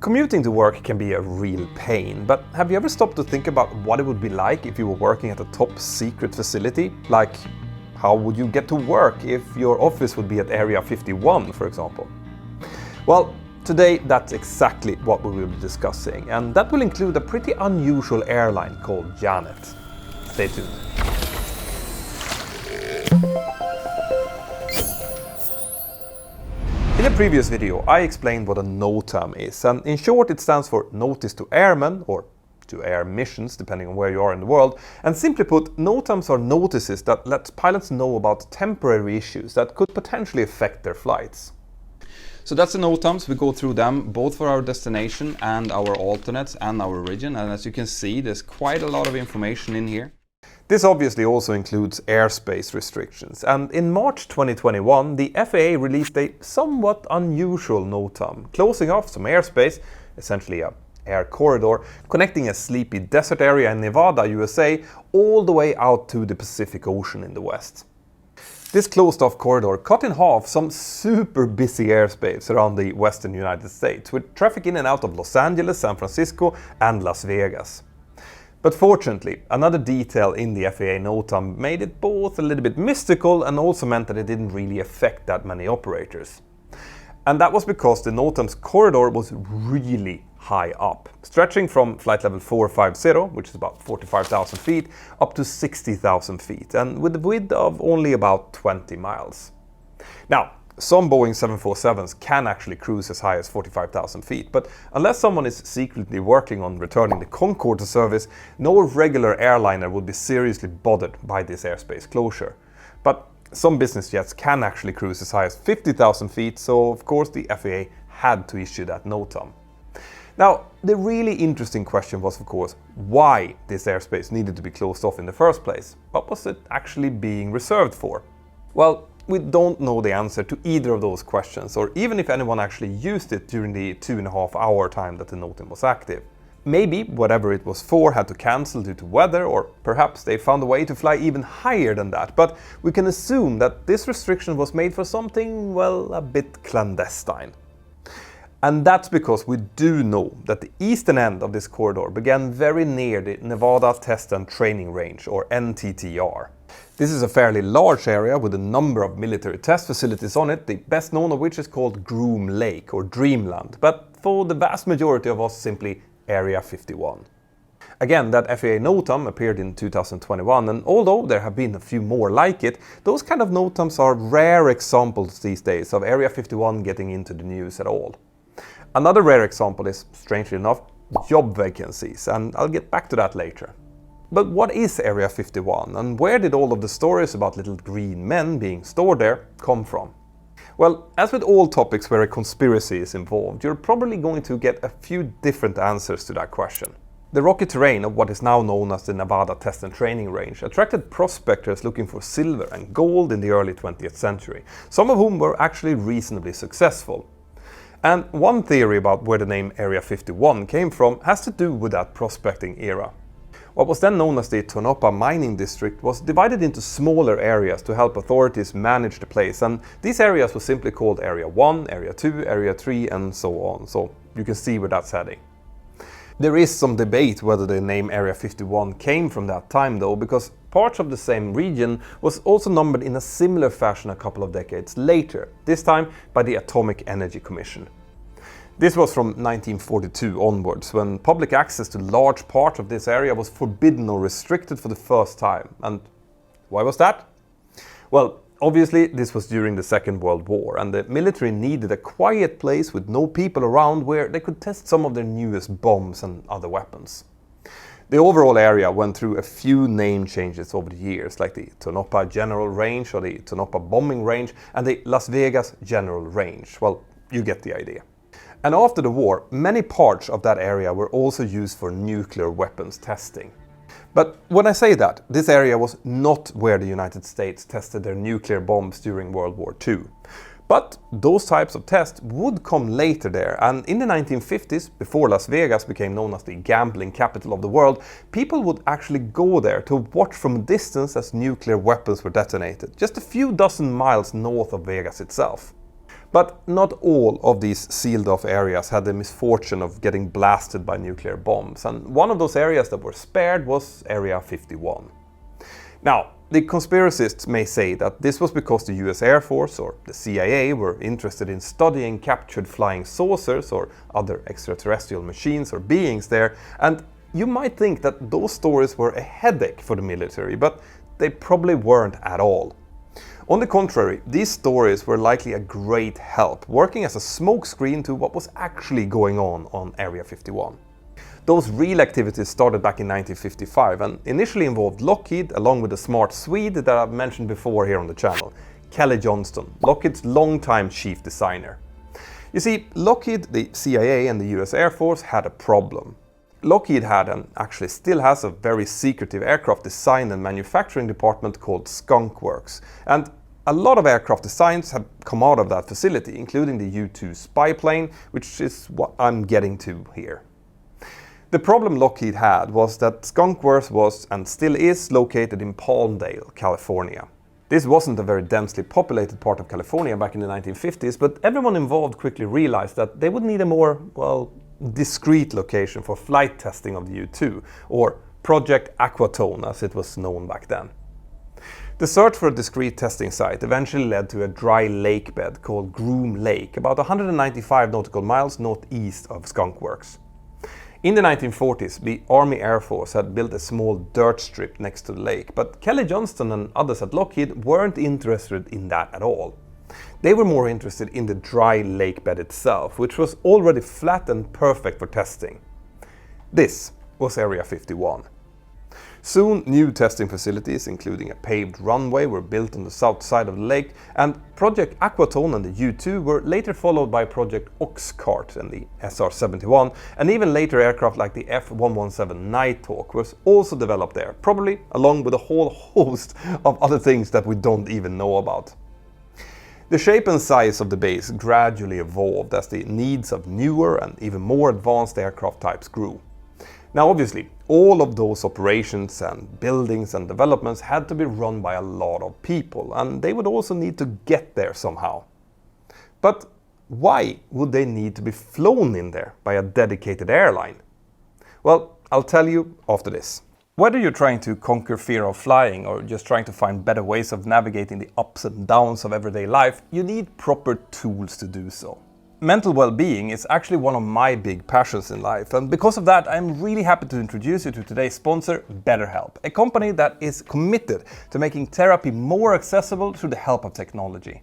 Commuting to work can be a real pain, but have you ever stopped to think about what it would be like if you were working at a top secret facility? Like, how would you get to work if your office would be at Area 51, for example? Well, today that's exactly what we will be discussing, and that will include a pretty unusual airline called Janet. Stay tuned. In a previous video, I explained what a NOTAM is, and in short it stands for Notice to Airmen, or to air missions, depending on where you are in the world. And simply put, NOTAMs are notices that let pilots know about temporary issues that could potentially affect their flights. So that's the NOTAMs. We go through them both for our destination and our alternates and our origin, and as you can see, there's quite a lot of information in here. This obviously also includes airspace restrictions, and in March 2021 the FAA released a somewhat unusual NOTAM, closing off some airspace, essentially a air corridor, connecting a sleepy desert area in Nevada, USA, all the way out to the Pacific Ocean in the west. This closed off corridor cut in half some super busy airspace around the western United States, with traffic in and out of Los Angeles, San Francisco and Las Vegas. But fortunately, another detail in the FAA NOTAM made it both a little bit mystical and also meant that it didn't really affect that many operators. And that was because the NOTAM's corridor was really high up, stretching from flight level 450, which is about 45,000 feet, up to 60,000 feet, and with a width of only about 20 miles. Now, some Boeing 747s can actually cruise as high as 45,000 feet, but unless someone is secretly working on returning the Concorde to service, no regular airliner would be seriously bothered by this airspace closure. But some business jets can actually cruise as high as 50,000 feet, so of course the FAA had to issue that NOTAM. Now, the really interesting question was, of course, why this airspace needed to be closed off in the first place. What was it actually being reserved for? Well, we don't know the answer to either of those questions, or even if anyone actually used it during the 2.5-hour time that the NOTAM was active. Maybe whatever it was for had to cancel due to weather, or perhaps they found a way to fly even higher than that, but we can assume that this restriction was made for something, well, a bit clandestine. And that's because we do know that the eastern end of this corridor began very near the Nevada Test and Training Range, or NTTR. This is a fairly large area with a number of military test facilities on it, the best known of which is called Groom Lake, or Dreamland, but for the vast majority of us simply Area 51. Again, that FAA NOTAM appeared in 2021, and although there have been a few more like it, those kind of NOTAMs are rare examples these days of Area 51 getting into the news at all. Another rare example is, strangely enough, job vacancies, and I'll get back to that later. But what is Area 51, and where did all of the stories about little green men being stored there come from? Well, as with all topics where a conspiracy is involved, you're probably going to get a few different answers to that question. The rocky terrain of what is now known as the Nevada Test and Training Range attracted prospectors looking for silver and gold in the early 20th century, some of whom were actually reasonably successful. And one theory about where the name Area 51 came from has to do with that prospecting era. What was then known as the Tonopah Mining District was divided into smaller areas to help authorities manage the place, and these areas were simply called Area 1, Area 2, Area 3 and so on, so you can see where that's heading. There is some debate whether the name Area 51 came from that time though, because parts of the same region was also numbered in a similar fashion a couple of decades later, this time by the Atomic Energy Commission. This was from 1942 onwards, when public access to large parts of this area was forbidden or restricted for the first time. And why was that? Well, obviously this was during the Second World War, and the military needed a quiet place with no people around where they could test some of their newest bombs and other weapons. The overall area went through a few name changes over the years, like the Tonopah General Range or the Tonopah Bombing Range and the Las Vegas General Range. Well, you get the idea. And after the war, many parts of that area were also used for nuclear weapons testing. But when I say that, this area was not where the United States tested their nuclear bombs during World War II. But those types of tests would come later there, and in the 1950s, before Las Vegas became known as the gambling capital of the world, people would actually go there to watch from a distance as nuclear weapons were detonated, just a few dozen miles north of Vegas itself. But not all of these sealed off areas had the misfortune of getting blasted by nuclear bombs, and one of those areas that were spared was Area 51. Now, the conspiracists may say that this was because the US Air Force or the CIA were interested in studying captured flying saucers or other extraterrestrial machines or beings there, and you might think that those stories were a headache for the military, but they probably weren't at all. On the contrary, these stories were likely a great help, working as a smokescreen to what was actually going on Area 51. Those real activities started back in 1955 and initially involved Lockheed along with a smart Swede that I've mentioned before here on the channel, Kelly Johnston, Lockheed's longtime chief designer. You see, Lockheed, the CIA and the US Air Force had a problem. Lockheed had and actually still has a very secretive aircraft design and manufacturing department called Skunk Works, and a lot of aircraft designs have come out of that facility, including the U-2 spy plane, which is what I'm getting to here. The problem Lockheed had was that Skunk Works was and still is located in Palmdale, California. This wasn't a very densely populated part of California back in the 1950s, but everyone involved quickly realized that they would need a more, well, discreet location for flight testing of the U-2, or Project Aquatone as it was known back then. The search for a discreet testing site eventually led to a dry lake bed called Groom Lake, about 195 nautical miles northeast of Skunk Works. In the 1940s, the Army Air Force had built a small dirt strip next to the lake, but Kelly Johnston and others at Lockheed weren't interested in that at all. They were more interested in the dry lake bed itself, which was already flat and perfect for testing. This was Area 51. Soon, new testing facilities, including a paved runway, were built on the south side of the lake, and Project Aquatone and the U-2 were later followed by Project Oxcart and the SR-71, and even later aircraft like the F-117 Nighthawk was also developed there, probably along with a whole host of other things that we don't even know about. The shape and size of the base gradually evolved as the needs of newer and even more advanced aircraft types grew. Now obviously, all of those operations and buildings and developments had to be run by a lot of people, and they would also need to get there somehow. But why would they need to be flown in there by a dedicated airline? Well, I'll tell you after this. Whether you're trying to conquer fear of flying or just trying to find better ways of navigating the ups and downs of everyday life, you need proper tools to do so. Mental well-being is actually one of my big passions in life, and because of that I'm really happy to introduce you to today's sponsor, BetterHelp, a company that is committed to making therapy more accessible through the help of technology.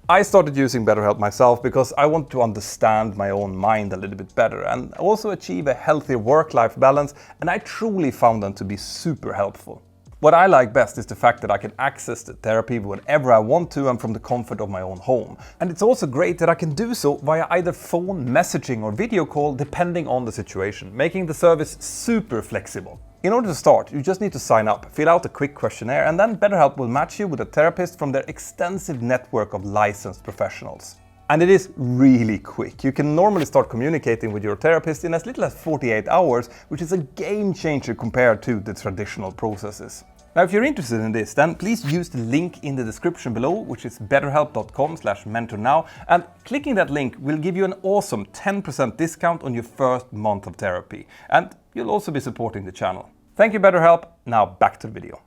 I started using BetterHelp myself because I want to understand my own mind a little bit better and also achieve a healthier work-life balance, and I truly found them to be super helpful. What I like best is the fact that I can access the therapy whenever I want to and from the comfort of my own home. And it's also great that I can do so via either phone, messaging or video call depending on the situation, making the service super flexible. In order to start, you just need to sign up, fill out a quick questionnaire, and then BetterHelp will match you with a therapist from their extensive network of licensed professionals. And it is really quick. You can normally start communicating with your therapist in as little as 48 hours, which is a game changer compared to the traditional processes. Now, if you're interested in this, then please use the link in the description below, which is betterhelp.com/mentornow, and clicking that link will give you an awesome 10% discount on your first month of therapy. And you'll also be supporting the channel. Thank you, BetterHelp. Now back to the video.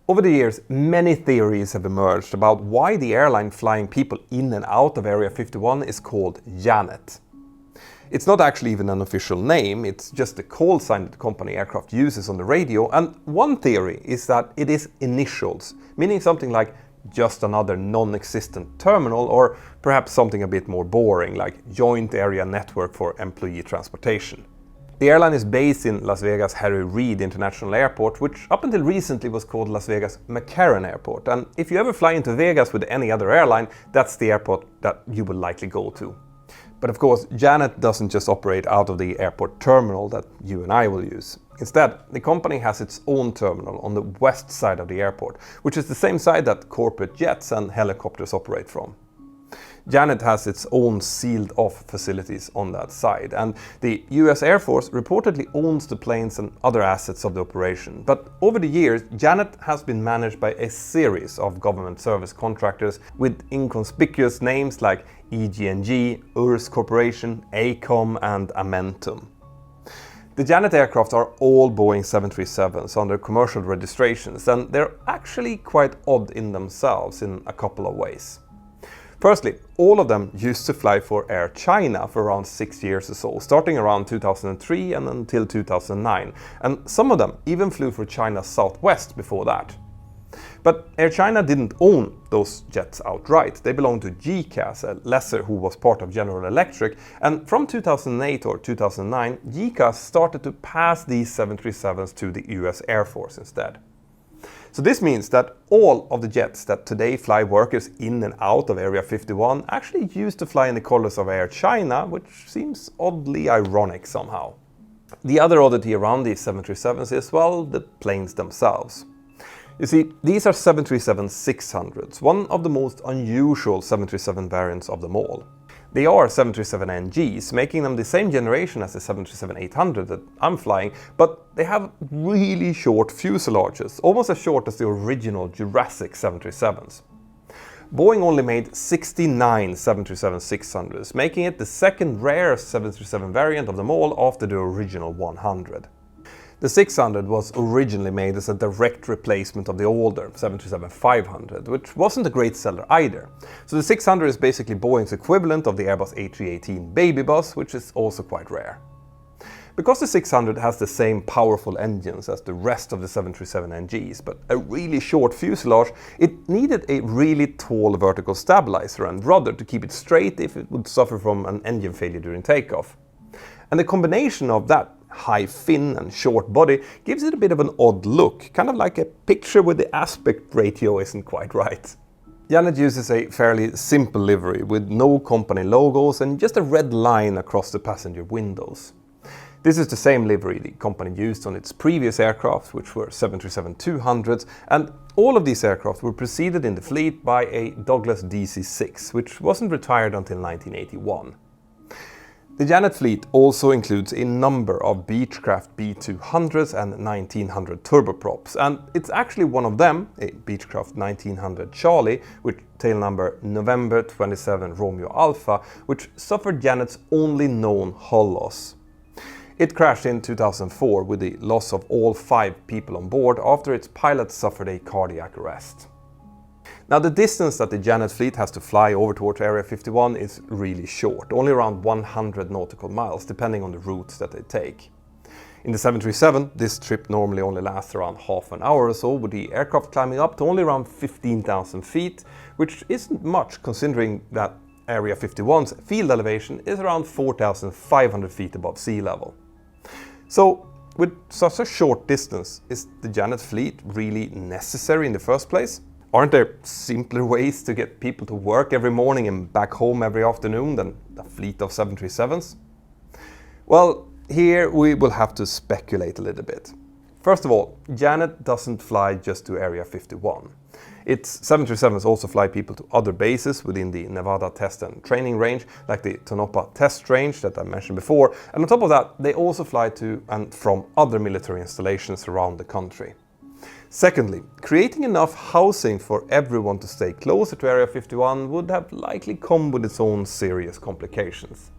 Over the years, many theories have emerged about why the airline flying people in and out of Area 51 is called Janet. It's not actually even an official name, it's just the call sign that the company aircraft uses on the radio, and one theory is that it is initials, meaning something like just another non-existent terminal, or perhaps something a bit more boring like Joint Area Network for Employee Transportation. The airline is based in Las Vegas Harry Reid International Airport, which up until recently was called Las Vegas McCarran Airport, and if you ever fly into Vegas with any other airline, that's the airport that you will likely go to. But of course, Janet doesn't just operate out of the airport terminal that you and I will use. Instead, the company has its own terminal on the west side of the airport, which is the same side that corporate jets and helicopters operate from. Janet has its own sealed-off facilities on that side, and the US Air Force reportedly owns the planes and other assets of the operation. But over the years, Janet has been managed by a series of government service contractors with inconspicuous names like EG&G, URS Corporation, ACOM, and Amentum. The Janet aircraft are all Boeing 737s under commercial registrations, and they're actually quite odd in themselves in a couple of ways. Firstly, all of them used to fly for Air China for around 6 years or so, starting around 2003 and until 2009, and some of them even flew for China Southwest before that. But Air China didn't own those jets outright. They belonged to GECAS, a lessor who was part of General Electric, and from 2008 or 2009, GECAS started to pass these 737s to the US Air Force instead. So this means that all of the jets that today fly workers in and out of Area 51 actually used to fly in the colors of Air China, which seems oddly ironic somehow. The other oddity around these 737s is, well, the planes themselves. You see, these are 737-600s, one of the most unusual 737 variants of them all. They are 737NGs, making them the same generation as the 737-800 that I'm flying, but they have really short fuselages, almost as short as the original Jurassic 737s. Boeing only made 69 737-600s, making it the second rarest 737 variant of them all after the original 100. The 600 was originally made as a direct replacement of the older 737-500, which wasn't a great seller either. So the 600 is basically Boeing's equivalent of the Airbus A318 baby bus, which is also quite rare. Because the 600 has the same powerful engines as the rest of the 737NGs, but a really short fuselage, it needed a really tall vertical stabilizer and rudder to keep it straight if it would suffer from an engine failure during takeoff. And the combination of that high fin and short body gives it a bit of an odd look, kind of like a picture where the aspect ratio isn't quite right. Janet uses a fairly simple livery with no company logos and just a red line across the passenger windows. This is the same livery the company used on its previous aircraft, which were 737-200s, and all of these aircraft were preceded in the fleet by a Douglas DC-6, which wasn't retired until 1981. The Janet fleet also includes a number of Beechcraft B200s and 1900 turboprops, and it's actually one of them, a Beechcraft 1900 Charlie, with tail number November 27 Romeo Alpha, which suffered Janet's only known hull loss. It crashed in 2004 with the loss of all 5 people on board after its pilot suffered a cardiac arrest. Now, the distance that the Janet fleet has to fly over towards Area 51 is really short, only around 100 nautical miles, depending on the routes that they take. In the 737, this trip normally only lasts around half an hour or so, with the aircraft climbing up to only around 15,000 feet, which isn't much considering that Area 51's field elevation is around 4,500 feet above sea level. So, with such a short distance, is the Janet fleet really necessary in the first place? Aren't there simpler ways to get people to work every morning and back home every afternoon than a fleet of 737s? Well, here we will have to speculate a little bit. First of all, Janet doesn't fly just to Area 51. Its 737s also fly people to other bases within the Nevada Test and Training Range, like the Tonopah Test Range that I mentioned before, and on top of that, they also fly to and from other military installations around the country. Secondly, creating enough housing for everyone to stay closer to Area 51 would have likely come with its own serious complications.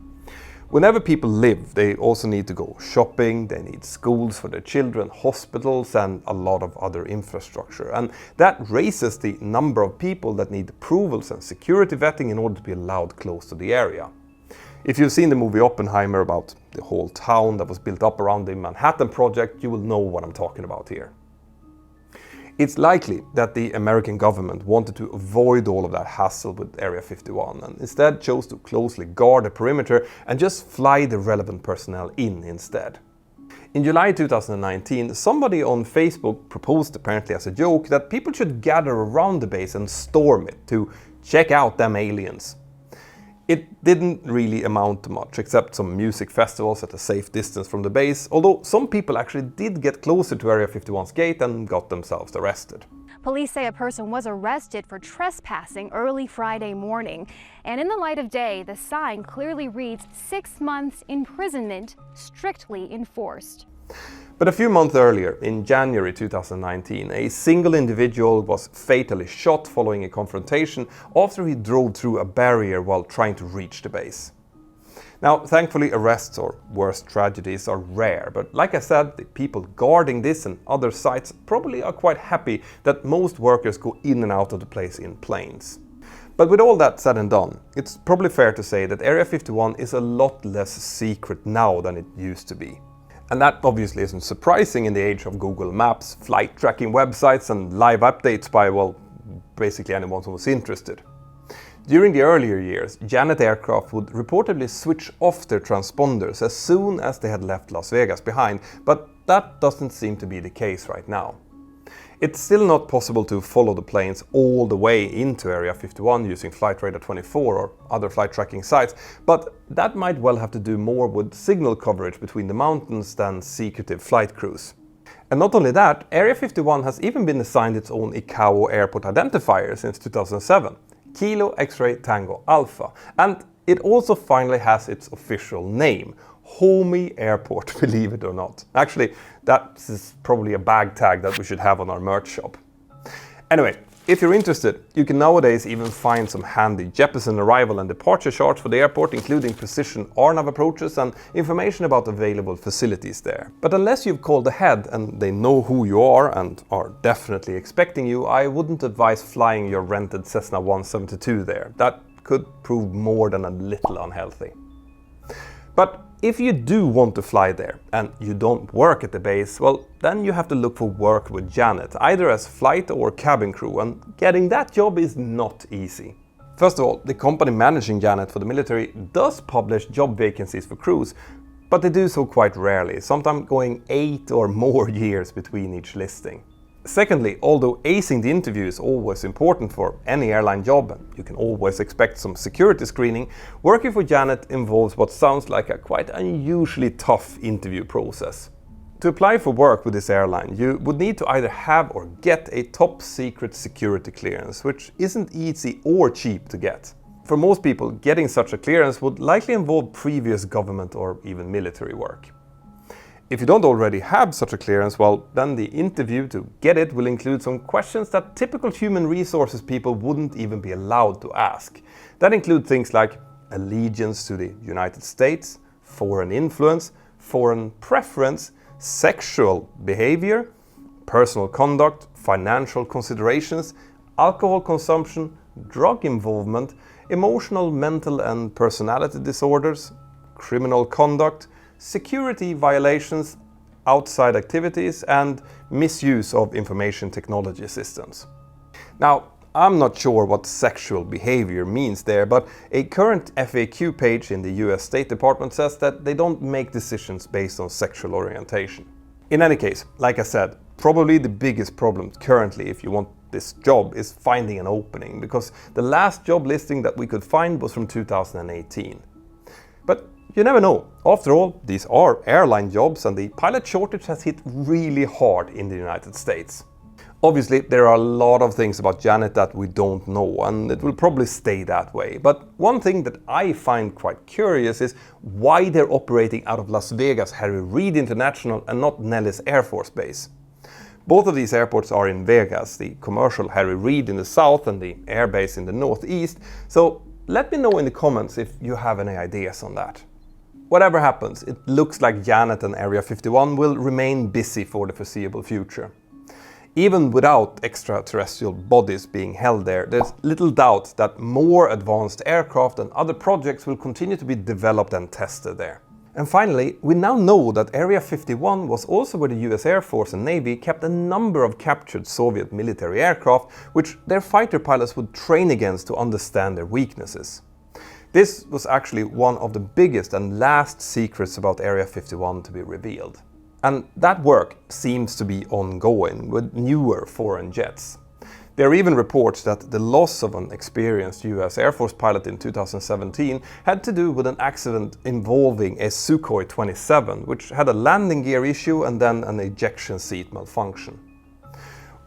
Whenever people live, they also need to go shopping, they need schools for their children, hospitals, and a lot of other infrastructure. And that raises the number of people that need approvals and security vetting in order to be allowed close to the area. If you've seen the movie Oppenheimer about the whole town that was built up around the Manhattan Project, you will know what I'm talking about here. It's likely that the American government wanted to avoid all of that hassle with Area 51 and instead chose to closely guard the perimeter and just fly the relevant personnel in instead. In July 2019, somebody on Facebook proposed, apparently as a joke, that people should gather around the base and storm it to check out them aliens. It didn't really amount to much, except some music festivals at a safe distance from the base, although some people actually did get closer to Area 51's gate and got themselves arrested. Police say a person was arrested for trespassing early Friday morning. And in the light of day, the sign clearly reads 6 months imprisonment, strictly enforced. But a few months earlier, in January 2019, a single individual was fatally shot following a confrontation after he drove through a barrier while trying to reach the base. Now, thankfully, arrests or worse tragedies are rare, but like I said, the people guarding this and other sites probably are quite happy that most workers go in and out of the place in planes. But with all that said and done, it's probably fair to say that Area 51 is a lot less secret now than it used to be. And that obviously isn't surprising in the age of Google Maps, flight tracking websites and live updates by, well, basically anyone who was interested. During the earlier years, Janet aircraft would reportedly switch off their transponders as soon as they had left Las Vegas behind, but that doesn't seem to be the case right now. It's still not possible to follow the planes all the way into Area 51 using Flight Radar 24 or other flight tracking sites, but that might well have to do more with signal coverage between the mountains than secretive flight crews. And not only that, Area 51 has even been assigned its own ICAO airport identifier since 2007, Kilo X-Ray Tango Alpha, and it also finally has its official name, Homey Airport, believe it or not. Actually, that is probably a bag tag that we should have on our merch shop. Anyway, if you're interested, you can nowadays even find some handy Jeppesen arrival and departure charts for the airport, including precision RNAV approaches and information about available facilities there. But unless you've called ahead and they know who you are and are definitely expecting you, I wouldn't advise flying your rented Cessna 172 there. That could prove more than a little unhealthy. But if you do want to fly there and you don't work at the base, well, then you have to look for work with Janet, either as flight or cabin crew, and getting that job is not easy. First of all, the company managing Janet for the military does publish job vacancies for crews, but they do so quite rarely, sometimes going 8 or more years between each listing. Secondly, although acing the interview is always important for any airline job, and you can always expect some security screening, working for Janet involves what sounds like a quite unusually tough interview process. To apply for work with this airline, you would need to either have or get a top secret security clearance, which isn't easy or cheap to get. For most people, getting such a clearance would likely involve previous government or even military work. If you don't already have such a clearance, well, then the interview to get it will include some questions that typical human resources people wouldn't even be allowed to ask. That include things like allegiance to the United States, foreign influence, foreign preference, sexual behavior, personal conduct, financial considerations, alcohol consumption, drug involvement, emotional, mental and personality disorders, criminal conduct, security violations, outside activities, and misuse of information technology systems. Now, I'm not sure what sexual behavior means there, but a current FAQ page in the US State Department says that they don't make decisions based on sexual orientation. In any case, like I said, probably the biggest problem currently if you want this job is finding an opening, because the last job listing that we could find was from 2018. But you never know. After all, these are airline jobs and the pilot shortage has hit really hard in the United States. Obviously, there are a lot of things about Janet that we don't know, and it will probably stay that way. But one thing that I find quite curious is why they're operating out of Las Vegas Harry Reid International and not Nellis Air Force Base. Both of these airports are in Vegas, the commercial Harry Reid in the south and the airbase in the northeast, so let me know in the comments if you have any ideas on that. Whatever happens, it looks like Janet and Area 51 will remain busy for the foreseeable future. Even without extraterrestrial bodies being held there, there's little doubt that more advanced aircraft and other projects will continue to be developed and tested there. And finally, we now know that Area 51 was also where the US Air Force and Navy kept a number of captured Soviet military aircraft, which their fighter pilots would train against to understand their weaknesses. This was actually one of the biggest and last secrets about Area 51 to be revealed. And that work seems to be ongoing with newer foreign jets. There are even reports that the loss of an experienced US Air Force pilot in 2017 had to do with an accident involving a Sukhoi 27, which had a landing gear issue and then an ejection seat malfunction.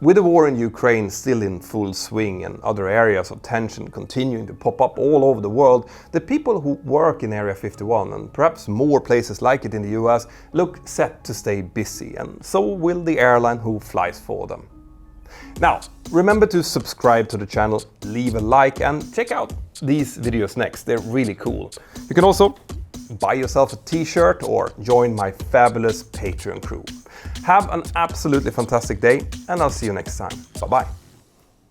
With the war in Ukraine still in full swing and other areas of tension continuing to pop up all over the world, the people who work in Area 51 and perhaps more places like it in the US look set to stay busy, and so will the airline who flies for them. Now, remember to subscribe to the channel, leave a like and check out these videos next, they're really cool. You can also buy yourself a t-shirt or join my fabulous Patreon crew. Have an absolutely fantastic day and I'll see you next time. Bye bye.